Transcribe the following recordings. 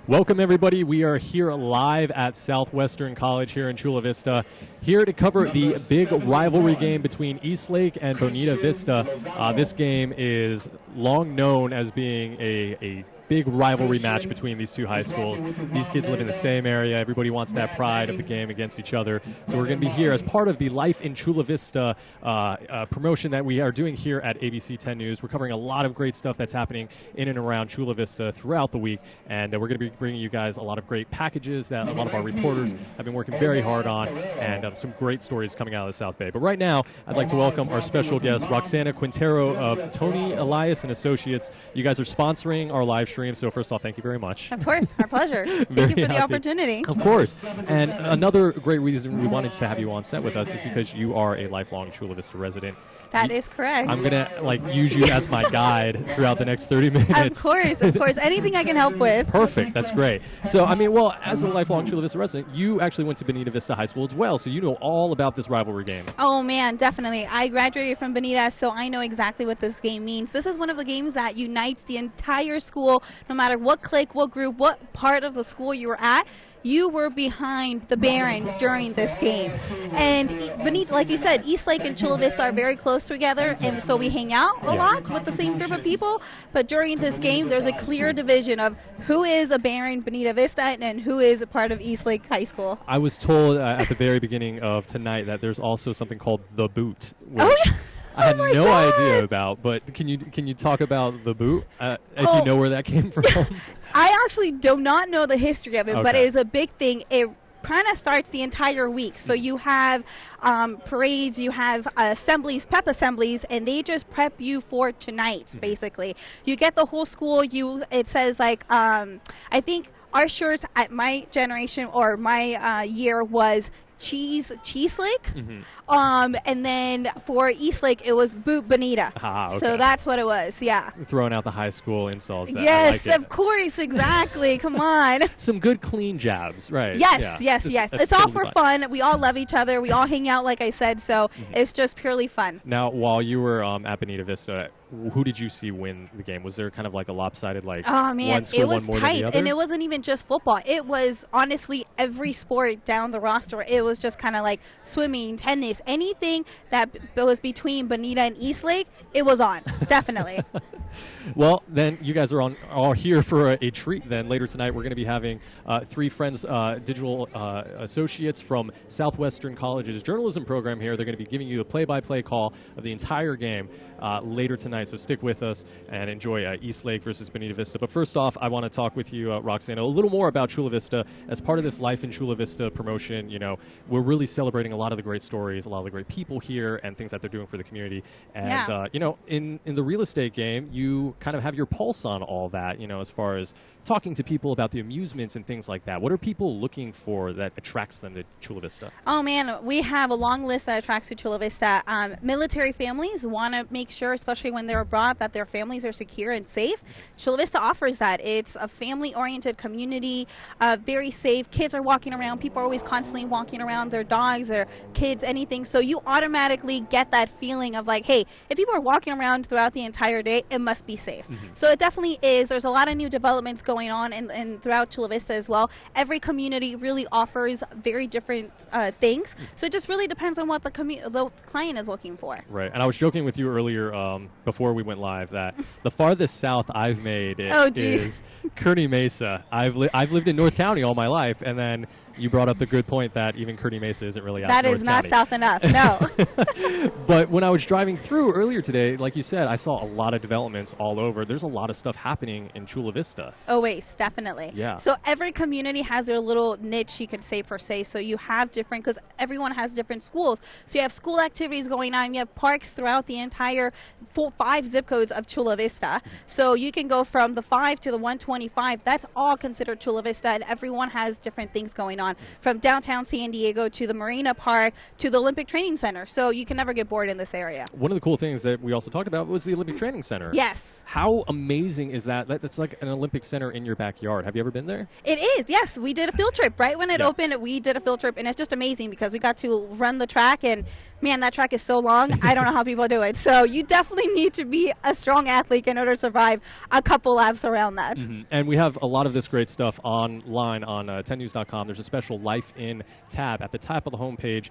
Welcome, everybody. We are here live at Southwestern College here in Chula Vista, here to cover the big rivalry game between Eastlake and Bonita Vista. This game is long known as being a big rivalry match between these two high schools. These kids live in the same area. Everybody wants that pride of the game against each other. So we're going to be here as part of the Life in Chula Vista promotion that we are doing here at ABC 10 News. We're covering a lot of great stuff that's happening in and around Chula Vista throughout the week, and we're going to be bringing you guys a lot of great packages that a lot of our reporters have been working very hard on, and some great stories coming out of the South Bay. But right now, I'd like to welcome our special guest, Roxana Quintero of Tony Elias and Associates. You guys are sponsoring our live stream, so first off, thank you very much. Of course, our pleasure. Thank you for the opportunity. Of course. And another great reason we wanted to have you on set with us is because you are a lifelong Chula Vista resident. That is correct. I'm going to use you as my guide throughout the next 30 minutes. Of course. Anything I can help with. Perfect. That's great. So, as a lifelong Chula Vista resident, you actually went to Bonita Vista High School as well, so you know all about this rivalry game. Oh, man, definitely. I graduated from Bonita, so I know exactly what this game means. This is one of the games that unites the entire school, no matter what clique, what group, what part of the school you were at. You were behind the Barons during this game. And Bonita, like you said, Eastlake and Chula Vista are very close together, and so we hang out a lot with the same group of people. But during this game, there's a clear division of who is a Baron Bonita Vista and who is a part of Eastlake High School. I was told at the very beginning of tonight that there's also something called the boot, which I had no idea about. But can you talk about the boot? If you know where that came from? I actually do not know the history of it, but it is a big thing. It kind of starts the entire week. So you have parades, you have assemblies, pep assemblies, and they just prep you for tonight, basically. You get the whole school. It says, I think our shirts at my generation or my year was Cheeselake, and then for Eastlake it was Boot Bonita. So that's what it was. Yeah, throwing out the high school insults. Yes, of course, exactly. Come on, some good clean jabs, right? Yes. It's all for fun. We all love each other. We all hang out, like I said. So it's just purely fun. Now, while you were at Bonita Vista, who did you see win the game? Was there kind of like a lopsided Oh man, it was tight, and it wasn't even just football. It was honestly every sport down the roster. It was just kind of like swimming, tennis, anything that was between Bonita and Eastlake. It was on, definitely. Well, then you guys are all here for a treat. Then later tonight, we're going to be having three friends, digital associates from Southwestern College's journalism program here. They're going to be giving you a play-by-play call of the entire game later tonight. So stick with us and enjoy Eastlake versus Bonita Vista. But first off, I want to talk with you, Roxana, a little more about Chula Vista. As part of this Life in Chula Vista promotion, we're really celebrating a lot of the great stories, a lot of the great people here, and things that they're doing for the community. And in the real estate game, you kind of have your pulse on all that, as far as talking to people about the amusements and things like that. What are people looking for that attracts them to Chula Vista? Oh, man, we have a long list that attracts to Chula Vista. Military families want to make sure, especially when they're abroad, that their families are secure and safe. Chula Vista offers that. It's a family-oriented community, very safe. Kids are walking around. People are always constantly walking around, their dogs, their kids, anything. So you automatically get that feeling of like, hey, if people are walking around throughout the entire day, it must be safe. So it definitely is. There's a lot of new developments going on and throughout Chula Vista as well. Every community really offers very different things. So it just really depends on what the client is looking for. Right. And I was joking with you earlier before we went live that the farthest south I've made is Kearny Mesa. I've lived in North County all my life, and then you brought up the good point that even Kearny Mesa isn't really out. That is not south enough, no. But when I was driving through earlier today, like you said, I saw a lot of developments all over. There's a lot of stuff happening in Chula Vista. Always, definitely. Yeah. So every community has their little niche, you could say, per se. So you have different, because everyone has different schools. So you have school activities going on. You have parks throughout the entire 5 zip codes of Chula Vista. So you can go from the 5 to the 125. That's all considered Chula Vista, and everyone has different things going on. on, from downtown San Diego to the Marina Park to the Olympic Training Center. So you can never get bored in this area. One of the cool things that we also talked about was the Olympic Training Center. Yes. How amazing is that? That's like an Olympic Center in your backyard. Have you ever been there? It is, yes. We did a field trip. Right when it opened, we did a field trip, and it's just amazing because we got to run the track, and man, that track is so long. I don't know how people do it. So you definitely need to be a strong athlete in order to survive a couple laps around that. Mm-hmm. And we have a lot of this great stuff online on 10news.com. There's a special Life In tab at the top of the homepage.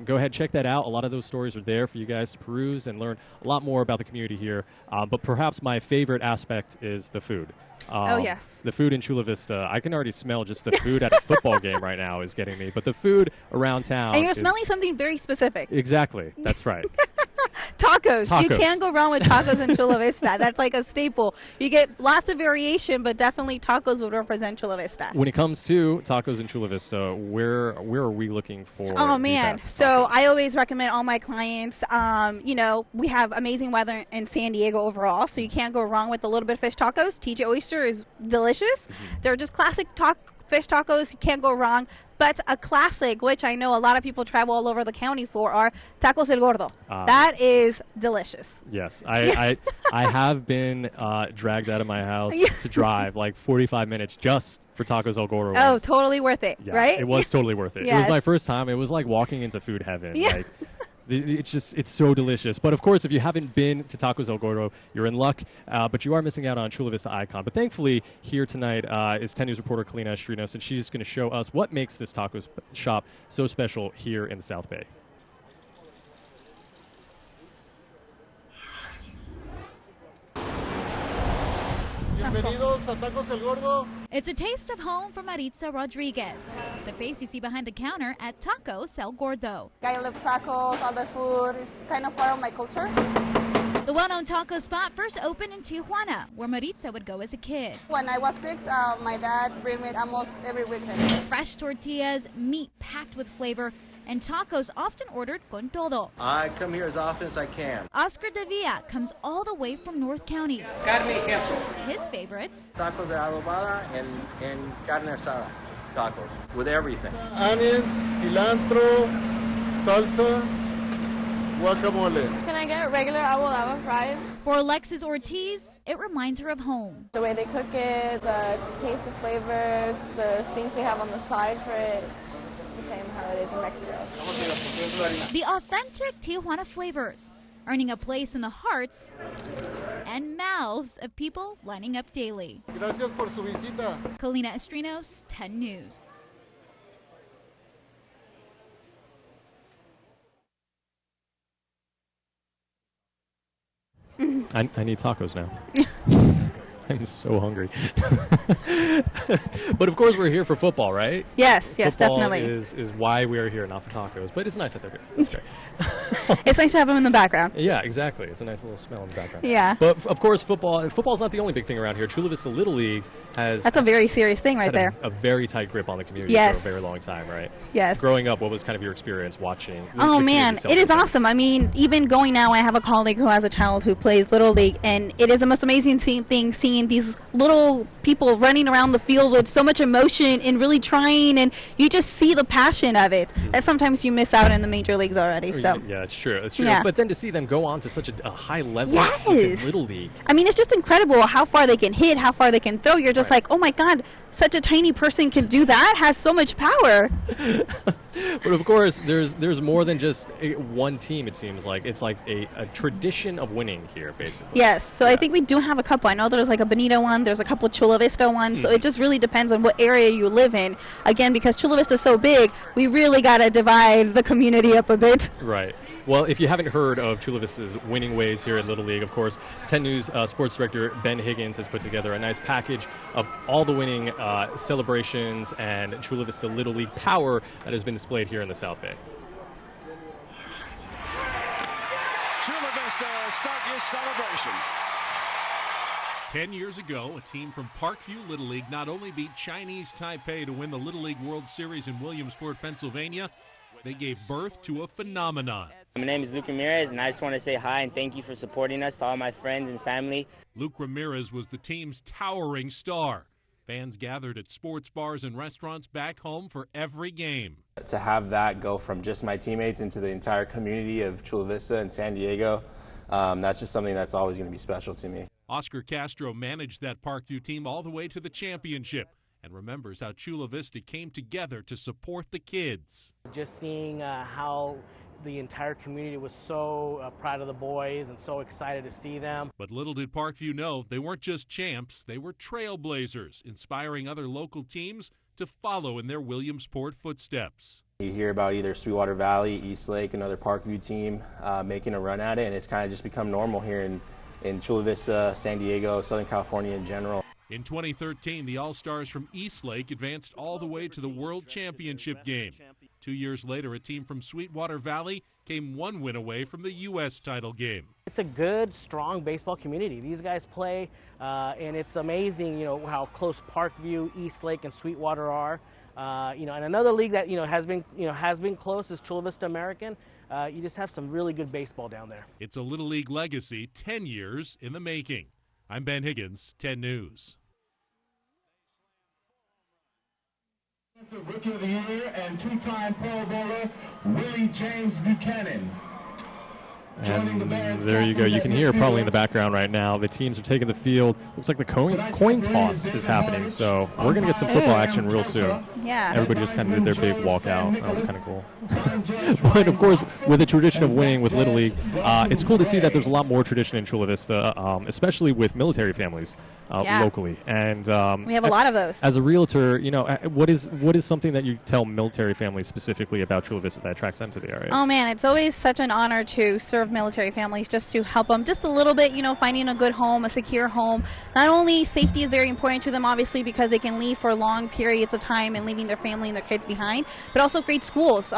Go ahead, check that out. A lot of those stories are there for you guys to peruse and learn a lot more about the community here. But perhaps my favorite aspect is the food. Oh, yes. The food in Chula Vista. I can already smell just the food at a football game right now is getting me. But the food around town. And you're smelling something very specific. Exactly. That's right. Tacos. You can't go wrong with tacos in Chula Vista. That's like a staple. You get lots of variation, but definitely tacos would represent Chula Vista. When it comes to tacos in Chula Vista, where are we looking for? Oh, man. So I always recommend all my clients, we have amazing weather in San Diego overall, so you can't go wrong with a little bit of fish tacos. TJ Oyster is delicious. They're just classic fish tacos. You can't go wrong. But a classic, which I know a lot of people travel all over the county for, are tacos el Gordo. That is delicious. Yes. I have been dragged out of my house to drive like 45 minutes just for tacos el Gordo. Oh, totally worth it, right? It was totally worth it. Yes. It was my first time. It was like walking into food heaven. Yeah. Like, it's so delicious. But of course, if you haven't been to Tacos El Gordo, you're in luck. But you are missing out on Chula Vista icon. But thankfully, here tonight is 10 News reporter Kalina Estrinos, and she's going to show us what makes this taco shop so special here in the South Bay. Bienvenidos a Tacos El Gordo. It's a taste of home for Maritza Rodriguez, the face you see behind the counter at Tacos El Gordo. I love tacos, all the food. It's kind of part of my culture. The well-known taco spot first opened in Tijuana, where Maritza would go as a kid. When I was 6, my dad bring me almost every weekend. Fresh tortillas, meat packed with flavor, and tacos often ordered con todo. I come here as often as I can. Oscar De Villa comes all the way from North County. Carne y queso. His favorites: Tacos de adobada and carne asada tacos with everything. Onions, cilantro, salsa, guacamole. Can I get regular abolava fries? For Alexis Ortiz, it reminds her of home. The way they cook it, the taste of flavors, the things they have on the side for it. The same how it is in Mexico. The authentic Tijuana flavors, earning a place in the hearts and mouths of people lining up daily. Gracias por su visita. Kalina Estrinos, 10 News. I need tacos now. I'm so hungry. But of course, we're here for football, right? Yes, Football definitely. is why we are here, not for tacos. But it's nice that they're here. That's great. It's nice to have them in the background. Yeah, exactly. It's a nice little smell in the background. Yeah. But of course, football's not the only big thing around here. Chula Vista Little League has That's a very serious thing right there. a very tight grip on the community Yes. for a very long time, right? Yes. Growing up, what was kind of your experience watching? the Oh, community man. It is celebrate? awesome. I mean, even going now, I have a colleague who has a child who plays Little League, and it is the most amazing thing seeing these little people running around the field with so much emotion and really trying, and you just see the passion of it that sometimes you miss out in the major leagues already. So. Yeah, it's true. It's true. Yeah. But then to see them go on to such a high level Yes. within Little League. I mean, it's just incredible how far they can hit, how far they can throw. You're just Right. like, oh my God, such a tiny person can do that, has so much power. But of course, there's more than just one team, it seems like. It's like a tradition of winning here, basically. Yes, so I think we do have a couple. I know there's like a Bonita one, there's a couple Chula Vista ones, so it just really depends on what area you live in. Again, because Chula Vista is so big, we really got to divide the community up a bit. Right. Well, if you haven't heard of Chula Vista's winning ways here at Little League, of course, 10 News sports director Ben Higgins has put together a nice package of all the winning celebrations and Chula Vista Little League power that has been displayed here in the South Bay. Chula Vista, start your celebration. 10 years ago, a team from Parkview Little League not only beat Chinese Taipei to win the Little League World Series in Williamsport, Pennsylvania, they gave birth to a phenomenon. My name is Luke Ramirez, and I just want to say hi and thank you for supporting us to all my friends and family. Luke Ramirez was the team's towering star. Fans gathered at sports bars and restaurants back home for every game. To have that go from just my teammates into the entire community of Chula Vista and San Diego, that's just something that's always going to be special to me. Oscar Castro managed that Parkview team all the way to the championship and remembers how Chula Vista came together to support the kids. Just seeing how the entire community was so proud of the boys and so excited to see them. But little did Parkview know they weren't just champs, they were trailblazers, inspiring other local teams to follow in their Williamsport footsteps. You hear about either Sweetwater Valley, Eastlake, another Parkview team making a run at it, and it's kind of just become normal here in Chula Vista, San Diego, Southern California in general. In 2013, the All-Stars from Eastlake advanced all the way to the World Championship game. 2 years later, a team from Sweetwater Valley came one win away from the U.S. title game. It's a good, strong baseball community. These guys play, and it's amazing, how close Parkview, Eastlake, and Sweetwater are. And another league that has been close is Chula Vista American. You just have some really good baseball down there. It's a Little League legacy, 10 years in the making. I'm Ben Higgins, 10 News. Rookie of the Year and two-time Pro Bowler Willie James Buchanan. And there you go. You can hear probably in the background right now the teams are taking the field. Looks like the coin toss is happening, so we're going to get some football action real soon. Yeah. Everybody just kind of did their big walkout. That was kind of cool. But, of course, with the tradition of winning with Little League, it's cool to see that there's a lot more tradition in Chula Vista, especially with military families locally. And we have a lot of those. As a realtor, what is something that you tell military families specifically about Chula Vista that attracts them to the area? Oh, man, it's always such an honor to serve military families, just to help them just a little bit, finding a good home, a secure home. Not only safety is very important to them, obviously, because they can leave for long periods of time and leaving their family and their kids behind, but also great schools.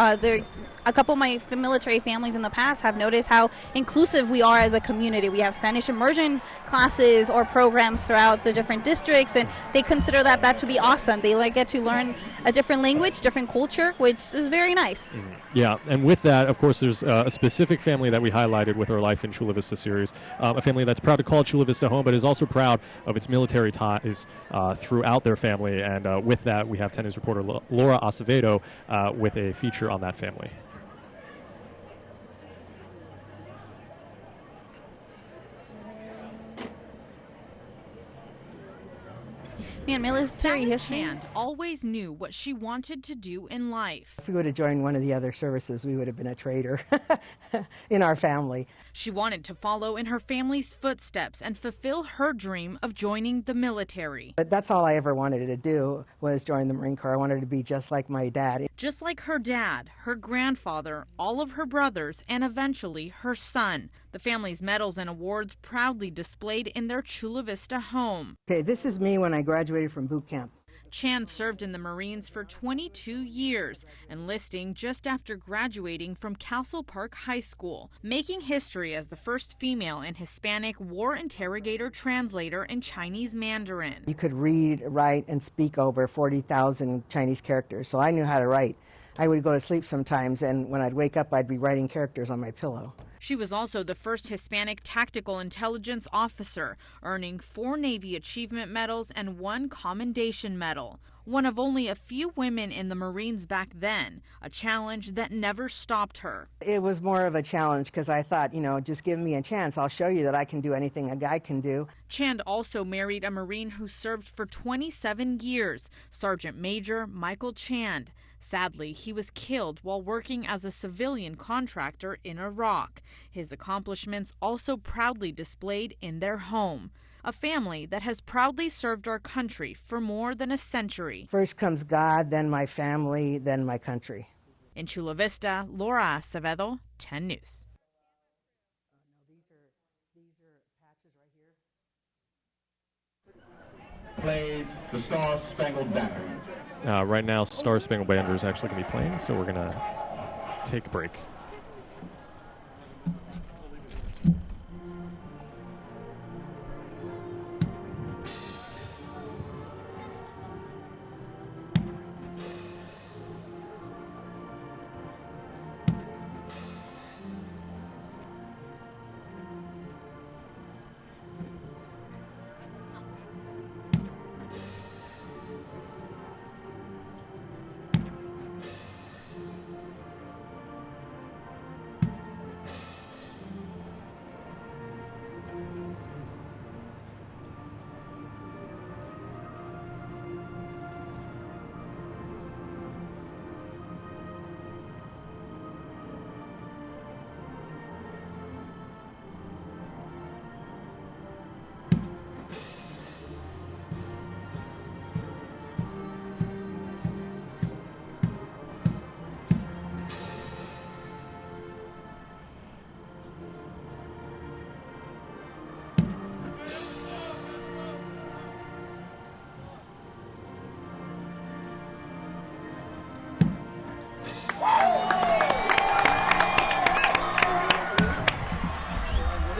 A couple of my military families in the past have noticed how inclusive we are as a community. We have Spanish immersion classes or programs throughout the different districts, and they consider that to be awesome. They get to learn a different language, different culture, which is very nice. Yeah, and with that, of course, there's a specific family that we highlighted with our Life in Chula Vista series, a family that's proud to call Chula Vista home, but is also proud of its military ties throughout their family. And with that, we have 10 News reporter Laura Acevedo with a feature on that family. Man, military history. Chand always knew what she wanted to do in life. If we would have joined one of the other services, we would have been a traitor in our family. She wanted to follow in her family's footsteps and fulfill her dream of joining the military. But that's all I ever wanted to do was join the Marine Corps. I wanted to be just like my dad. Just like her dad, her grandfather, all of her brothers, and eventually her son. The family's medals and awards proudly displayed in their Chula Vista home. Okay, this is me when I graduated from boot camp. Chand served in the Marines for 22 years, enlisting just after graduating from Castle Park High School, making history as the first female and Hispanic war interrogator translator in Chinese Mandarin. You could read, write, and speak over 40,000 Chinese characters, so I knew how to write. I would go to sleep sometimes, and when I'd wake up, I'd be writing characters on my pillow. She was also the first Hispanic tactical intelligence officer, earning 4 Navy Achievement Medals and 1 Commendation Medal. One of only a few women in the Marines back then, a challenge that never stopped her. It was more of a challenge because I thought, just give me a chance. I'll show you that I can do anything a guy can do. Chand also married a Marine who served for 27 years, Sergeant Major Michael Chand. Sadly, he was killed while working as a civilian contractor in Iraq. His accomplishments also proudly displayed in their home. A family that has proudly served our country for more than a century. First comes God, then my family, then my country. In Chula Vista, Laura Acevedo, 10 News. Plays the Star Spangled Banner. Right now, Star Spangled Banner is actually going to be playing, so we're going to take a break.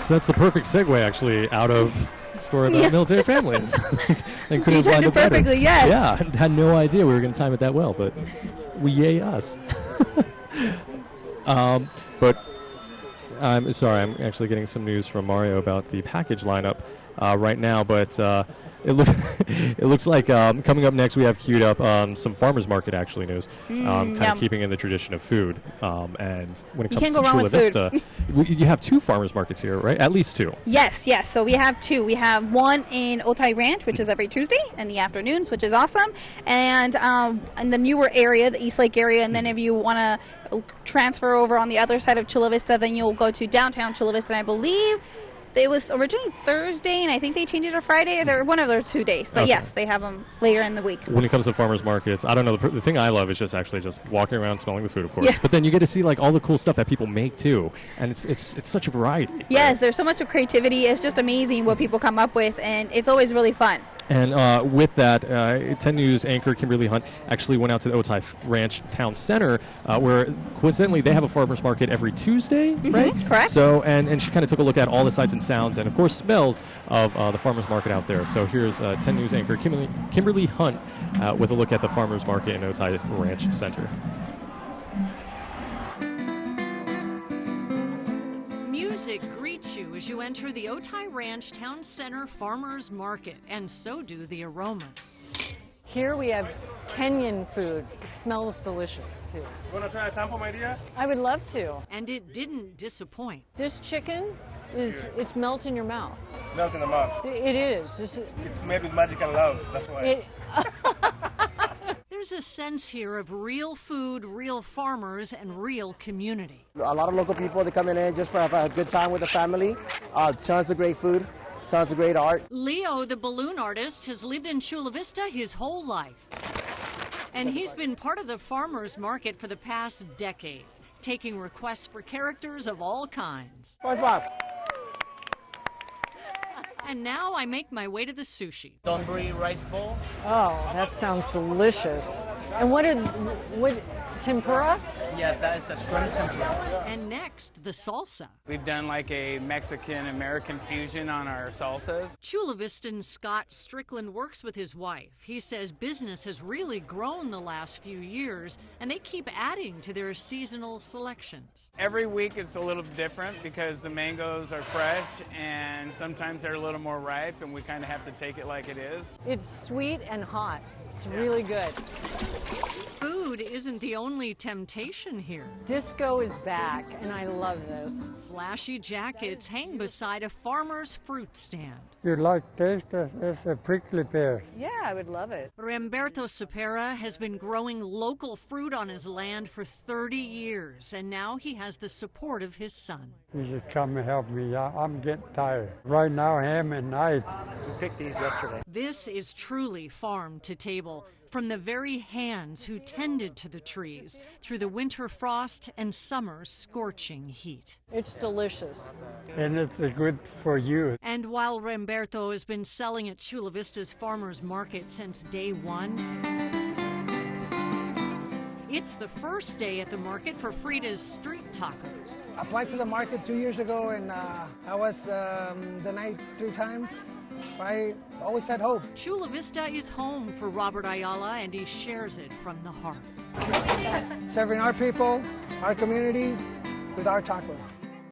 that's the perfect segue, actually, out of the story about military families. And couldn't You find timed it it better. perfectly, yes. Yeah, had no idea we were going to time it that well, but yay us. But I'm sorry, I'm actually getting some news from Mario about the package lineup right now, but it looks like coming up next we have queued up some farmers market actually news, kind of keeping in the tradition of food. And when it You comes can't to go wrong Chula with Vista, food. you have 2 farmers markets here, right? At least 2. Yes. So we have 2. We have one in Otay Ranch, which is every Tuesday in the afternoons, which is awesome. And in the newer area, the Eastlake area. And then if you want to transfer over on the other side of Chula Vista, then you'll go to downtown Chula Vista. And I believe it was originally Thursday, and I think they changed it to Friday. Or they're one of their 2 days. But yes, they have them later in the week. When it comes to farmers markets, I don't know. The thing I love is just walking around, smelling the food, of course. Yeah. But then you get to see like all the cool stuff that people make too, and it's such a variety. Yes, there's so much of creativity. It's just amazing what people come up with, and it's always really fun. And with that, 10 News anchor Kimberly Hunt actually went out to the Otay Ranch Town Center, where coincidentally they have a farmers market every Tuesday, right? Correct. So, and she kind of took a look at all the sights and sounds, and of course smells of the farmers market out there. So here's 10 News anchor Kimberly Hunt with a look at the farmers market in Otay Ranch Center. Music greets you as you enter the Otay Ranch Town Center Farmers Market, and so do the aromas. Here we have Kenyan food. It smells delicious, too. You want to try a sample, my dear? I would love to. And it didn't disappoint. This chicken it's melt in your mouth. Melt in the mouth. It is. It's made with magic and love, that's why. There's a sense here of real food, real farmers, and real community. A lot of local people, they come in just for a good time with the family. Tons of great food, tons of great art. Leo, the balloon artist, has lived in Chula Vista his whole life. And he's been part of the farmers market for the past decade, taking requests for characters of all kinds. And now I make my way to the sushi. Donburi rice bowl. Oh, that sounds delicious. And what tempura? Yeah, that is a shrimp tempura. And next, the salsa. We've done like a Mexican-American fusion on our salsas. Chula Vistan Scott Strickland works with his wife. He says business has really grown the last few years, and they keep adding to their seasonal selections. Every week it's a little different because the mangoes are fresh, and sometimes they're a little more ripe, and we kind of have to take it like it is. It's sweet and hot. It's really good. Food isn't the only temptation here. Disco is back, and I love this. Flashy jackets hang beside a farmer's fruit stand. You like taste? It's a prickly pear. Yeah, I would love it. Remberto Cepera has been growing local fruit on his land for 30 years, and now he has the support of his son. You should come and help me. I'm getting tired. Right now, ham and night. We picked these yesterday. This is truly farm to table. From the very hands who tended to the trees through the winter frost and summer scorching heat. It's delicious. And it's good for you. And while Remberto has been selling at Chula Vista's farmers market since day one, it's the first day at the market for Frida's street tacos. I applied to the market 2 years ago, and I was denied 3 times. I always had hope. Chula Vista is home for Robert Ayala, and he shares it from the heart. Serving our people, our community, with our tacos.